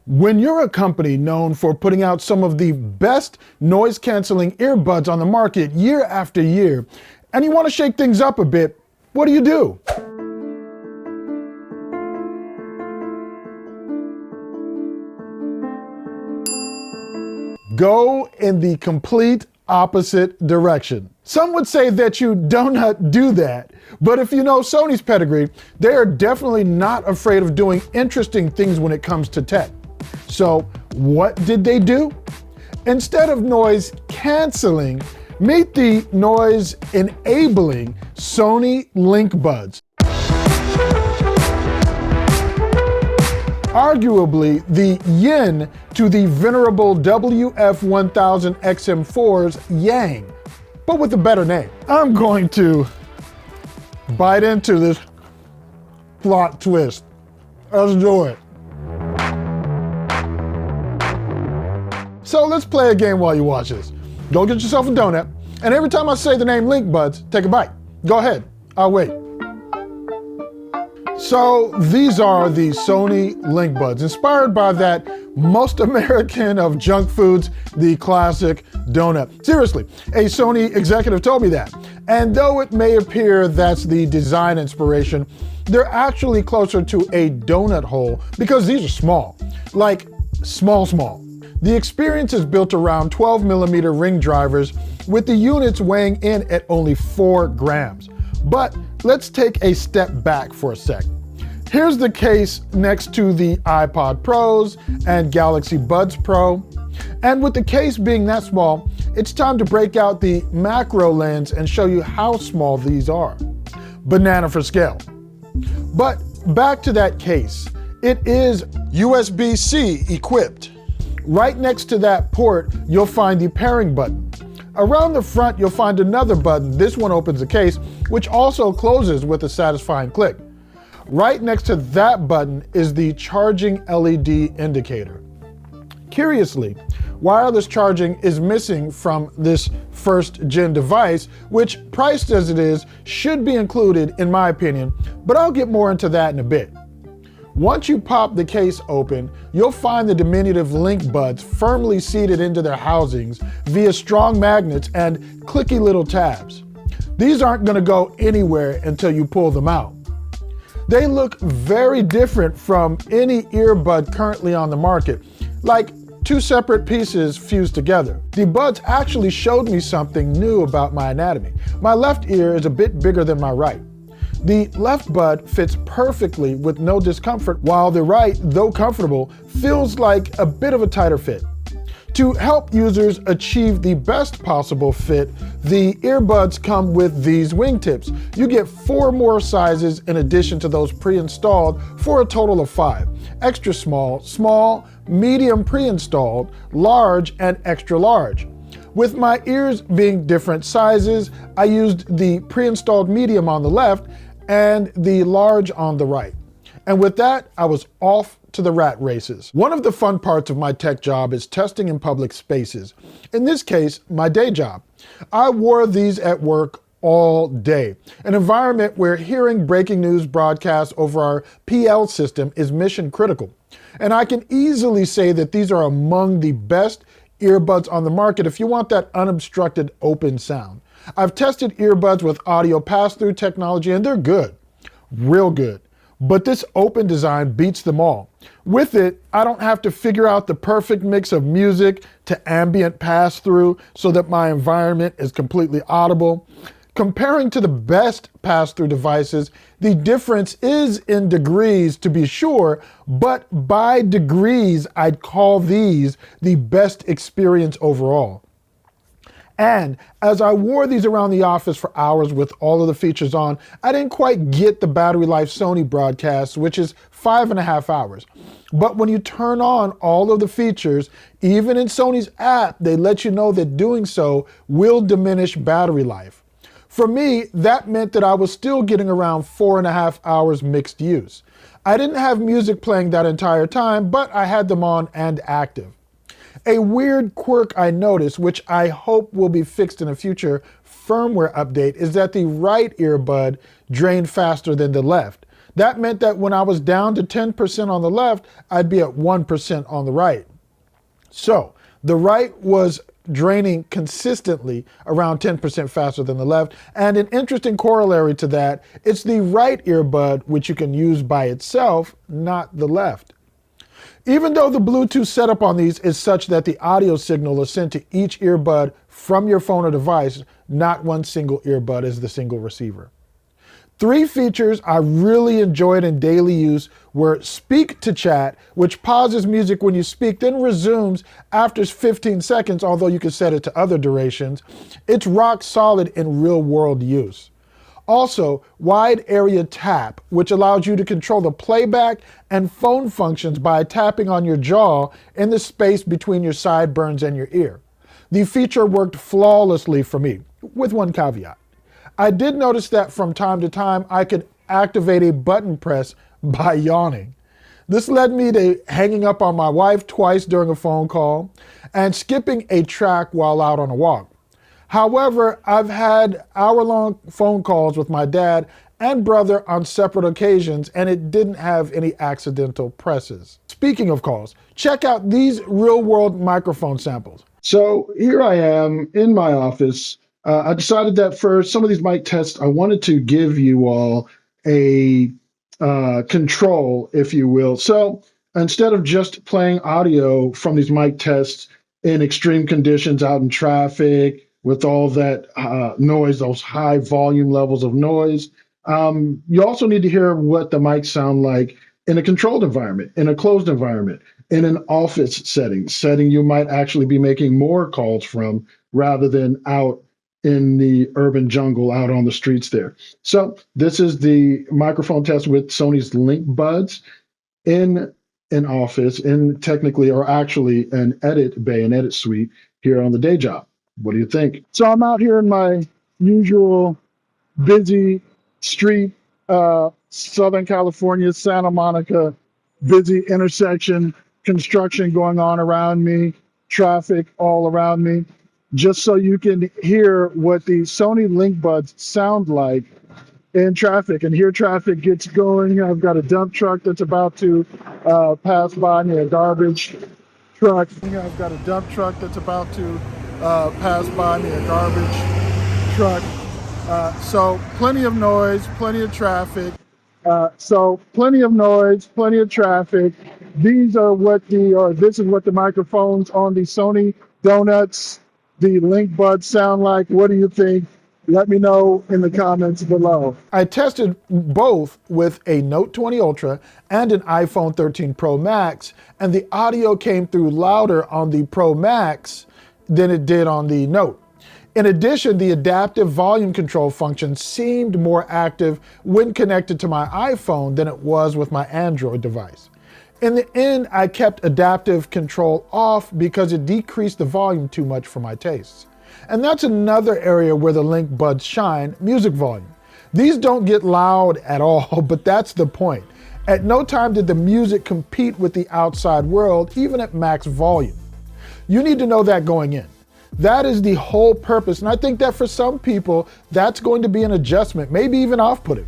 When you're a company known for putting out some of the best noise-canceling earbuds on the market year after year, and you want to shake things up a bit, what do? Go in the complete opposite direction. Some would say that you do not do that, but if you know Sony's pedigree, they are definitely not afraid of doing interesting things when it comes to tech. So what did they do? Instead of noise canceling, meet the noise enabling Sony LinkBuds. Arguably the yin to the venerable WF-1000 XM4's yang, but with a better name. I'm going to bite into this plot twist. Let's do it. So let's play a game while you watch this. Go get yourself a donut, and every time I say the name LinkBuds, take a bite. Go ahead, I'll wait. So these are the Sony LinkBuds, inspired by that most American of junk foods, the classic donut. Seriously, a Sony executive told me that. And though it may appear that's the design inspiration, they're actually closer to a donut hole because these are small, like small. The experience is built around 12mm ring drivers with the units weighing in at only 4 grams. But let's take a step back for a sec. Here's the case next to the iPod Pros and Galaxy Buds Pro. And with the case being that small, it's time to break out the macro lens and show you how small these are. Banana for scale. But back to that case. It is USB-C equipped. Right next to that port, you'll find the pairing button. Around the front, you'll find another button. This one opens the case, which also closes with a satisfying click. Right next to that button is the charging LED indicator. Curiously, wireless charging is missing from this first-gen device, which, priced as it is, should be included in my opinion, but I'll get more into that in a bit. Once you pop the case open, you'll find the diminutive LinkBuds firmly seated into their housings via strong magnets and clicky little tabs. These aren't going to go anywhere until you pull them out. They look very different from any earbud currently on the market, like 2 separate pieces fused together. The buds actually showed me something new about my anatomy. My left ear is a bit bigger than my right. The left bud fits perfectly with no discomfort, while the right, though comfortable, feels like a bit of a tighter fit. To help users achieve the best possible fit, the earbuds come with these wingtips. You get 4 more sizes in addition to those pre-installed for a total of 5. Extra small, small, medium pre-installed, large, and extra large. With my ears being different sizes, I used the pre-installed medium on the left and the large on the right. And with that, I was off to the rat races. One of the fun parts of my tech job is testing in public spaces. In this case, my day job. I wore these at work all day, an environment where hearing breaking news broadcasts over our PL system is mission critical. And I can easily say that these are among the best earbuds on the market if you want that unobstructed open sound. I've tested earbuds with audio pass-through technology and they're good, real good. But this open design beats them all. With it, I don't have to figure out the perfect mix of music to ambient pass-through so that my environment is completely audible. Comparing to the best pass-through devices, the difference is in degrees to be sure, but by degrees, I'd call these the best experience overall. And as I wore these around the office for hours with all of the features on, I didn't quite get the battery life Sony broadcasts, which is 5.5 hours. But when you turn on all of the features, even in Sony's app, they let you know that doing so will diminish battery life. For me, that meant that I was still getting around 4.5 hours mixed use. I didn't have music playing that entire time, but I had them on and active. A weird quirk I noticed, which I hope will be fixed in a future firmware update, is that the right earbud drained faster than the left. That meant that when I was down to 10% on the left, I'd be at 1% on the right. So the right was draining consistently around 10% faster than the left. And an interesting corollary to that, it's the right earbud which you can use by itself, not the left. Even though the Bluetooth setup on these is such that the audio signal is sent to each earbud from your phone or device, not one single earbud is the single receiver. 3 features I really enjoyed in daily use were Speak to Chat, which pauses music when you speak, then resumes after 15 seconds, although you can set it to other durations. It's rock solid in real world use. Also, Wide Area Tap, which allows you to control the playback and phone functions by tapping on your jaw in the space between your sideburns and your ear. The feature worked flawlessly for me, with one caveat. I did notice that from time to time, I could activate a button press by yawning. This led me to hanging up on my wife twice during a phone call and skipping a track while out on a walk. However, I've had hour-long phone calls with my dad and brother on separate occasions, and it didn't have any accidental presses. Speaking of calls, check out these real-world microphone samples. So here I am in my office. I decided that for some of these mic tests, I wanted to give you all a control, if you will. So instead of just playing audio from these mic tests in extreme conditions out in traffic with all that noise, those high volume levels of noise, you also need to hear what the mics sound like in a controlled environment, in a closed environment, in an office setting you might actually be making more calls from rather than out in the urban jungle out on the streets there. So this is the microphone test with Sony's LinkBuds in an office, in technically or actually an edit bay, an edit suite here on the day job. What do you think? So I'm out here in my usual busy street, Southern California, Santa Monica, busy intersection, construction going on around me, traffic all around me, just so you can hear what the Sony LinkBuds sound like in traffic. And here traffic gets going. I've got a dump truck that's about to pass by me, a garbage truck. I've got a dump truck that's about to pass by me, a garbage truck. So plenty of noise, plenty of traffic. Plenty of noise, plenty of traffic. This is what the microphones on the Sony Donuts, the LinkBuds sound like. What do you think? Let me know in the comments below. I tested both with a Note 20 Ultra and an iPhone 13 Pro Max, and the audio came through louder on the Pro Max than it did on the Note. In addition, the adaptive volume control function seemed more active when connected to my iPhone than it was with my Android device. In the end, I kept adaptive control off because it decreased the volume too much for my tastes. And that's another area where the LinkBuds shine, music volume. These don't get loud at all, but that's the point. At no time did the music compete with the outside world, even at max volume. You need to know that going in. That is the whole purpose, and I think that for some people, that's going to be an adjustment, maybe even off-putting.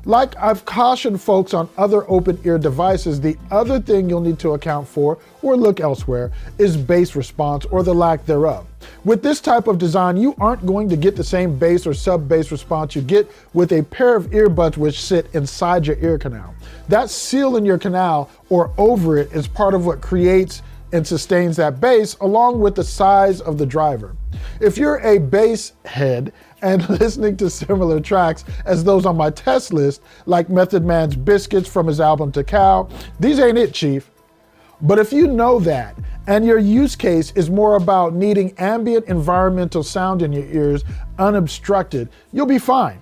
Like I've cautioned folks on other open ear devices, the other thing you'll need to account for, or look elsewhere, is bass response or the lack thereof. With this type of design, you aren't going to get the same bass or sub-bass response you get with a pair of earbuds which sit inside your ear canal. That seal in your canal or over it is part of what creates and sustains that bass, along with the size of the driver. If you're a bass head and listening to similar tracks as those on my test list, like Method Man's Biscuits from his album Tshaka, these ain't it, Chief. But if you know that, and your use case is more about needing ambient environmental sound in your ears unobstructed, you'll be fine.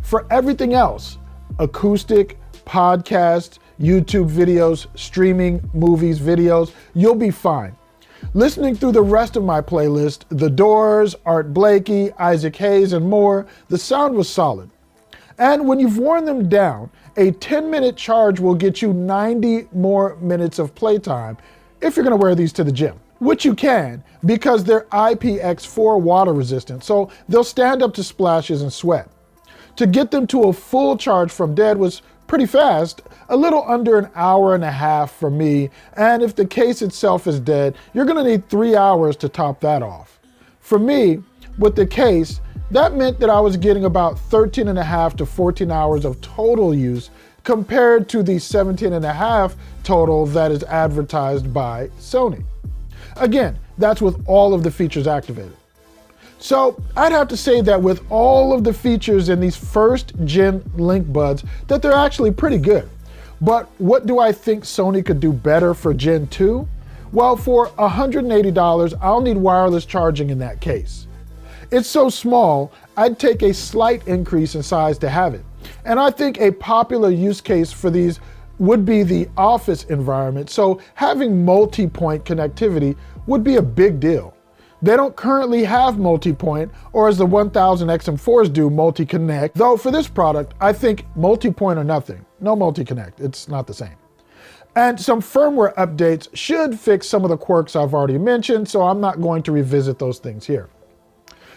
For everything else, acoustic, podcast, YouTube videos, streaming, movies, videos, you'll be fine. Listening through the rest of my playlist, The Doors, Art Blakey, Isaac Hayes, and more, the sound was solid. And when you've worn them down, a 10-minute charge will get you 90 more minutes of playtime if you're gonna wear these to the gym, which you can because they're IPX4 water resistant, so they'll stand up to splashes and sweat. To get them to a full charge from dead was pretty fast, a little under an hour and a half for me, and if the case itself is dead, you're gonna need 3 hours to top that off. For me, with the case, that meant that I was getting about 13 and a half to 14 hours of total use compared to the 17 and a half total that is advertised by Sony. Again, that's with all of the features activated. So I'd have to say that with all of the features in these first gen LinkBuds, that they're actually pretty good. But what do I think Sony could do better for Gen 2? Well, for $180, I'll need wireless charging in that case. It's so small, I'd take a slight increase in size to have it. And I think a popular use case for these would be the office environment, so having multi-point connectivity would be a big deal. They don't currently have multi-point, or as the 1000 XM4s do, multi-connect, though for this product, I think multi-point or nothing. No multi-connect, it's not the same. And some firmware updates should fix some of the quirks I've already mentioned, so I'm not going to revisit those things here.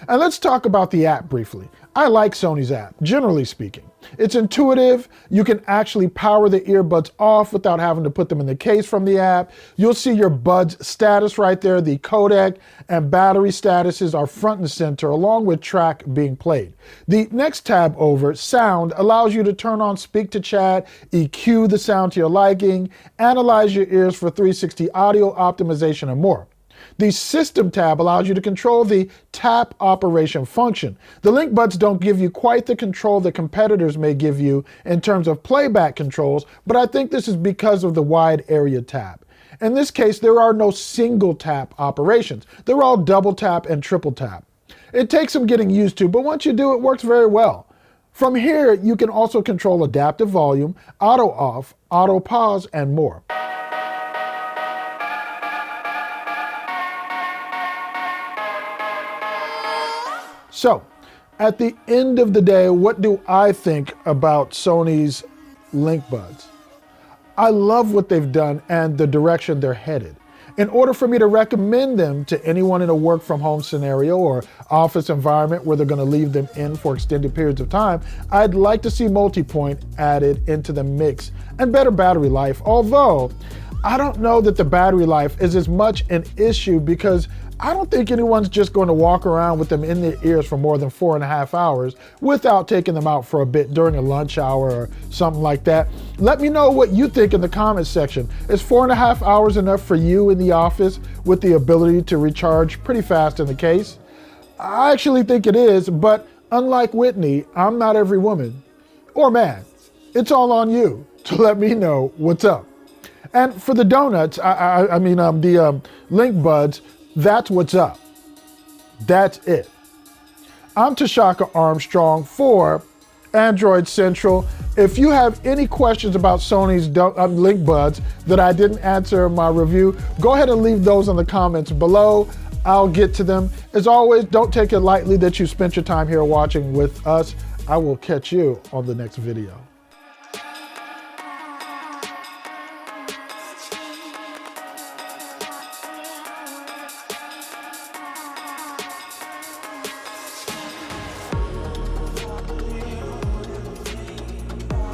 And let's talk about the app briefly. I like Sony's app, generally speaking. It's intuitive. You can actually power the earbuds off without having to put them in the case from the app. You'll see your buds status right there. The codec and battery statuses are front and center, along with track being played. The next tab over, sound, allows you to turn on speak to chat, EQ the sound to your liking, analyze your ears for 360 audio optimization, and more. The System tab allows you to control the tap operation function. The LinkBuds don't give you quite the control that competitors may give you in terms of playback controls, but I think this is because of the wide area tap. In this case, there are no single tap operations. They're all double tap and triple tap. It takes some getting used to, but once you do, it works very well. From here, you can also control adaptive volume, auto off, auto pause, and more. So, at the end of the day, what do I think about Sony's LinkBuds? I love what they've done and the direction they're headed. In order for me to recommend them to anyone in a work from home scenario or office environment where they're going to leave them in for extended periods of time, I'd like to see multi-point added into the mix and better battery life, although I don't know that the battery life is as much an issue because I don't think anyone's just going to walk around with them in their ears for more than 4.5 hours without taking them out for a bit during a lunch hour or something like that. Let me know what you think in the comments section. Is 4.5 hours enough for you in the office with the ability to recharge pretty fast in the case? I actually think it is, but unlike Whitney, I'm not every woman or man. It's all on you to let me know what's up. And for the donuts, the LinkBuds, that's what's up. That's it. I'm Tshaka Armstrong for Android Central. If you have any questions about Sony's LinkBuds that I didn't answer in my review, go ahead and leave those in the comments below. I'll get to them. As always, don't take it lightly that you spent your time here watching with us. I will catch you on the next video.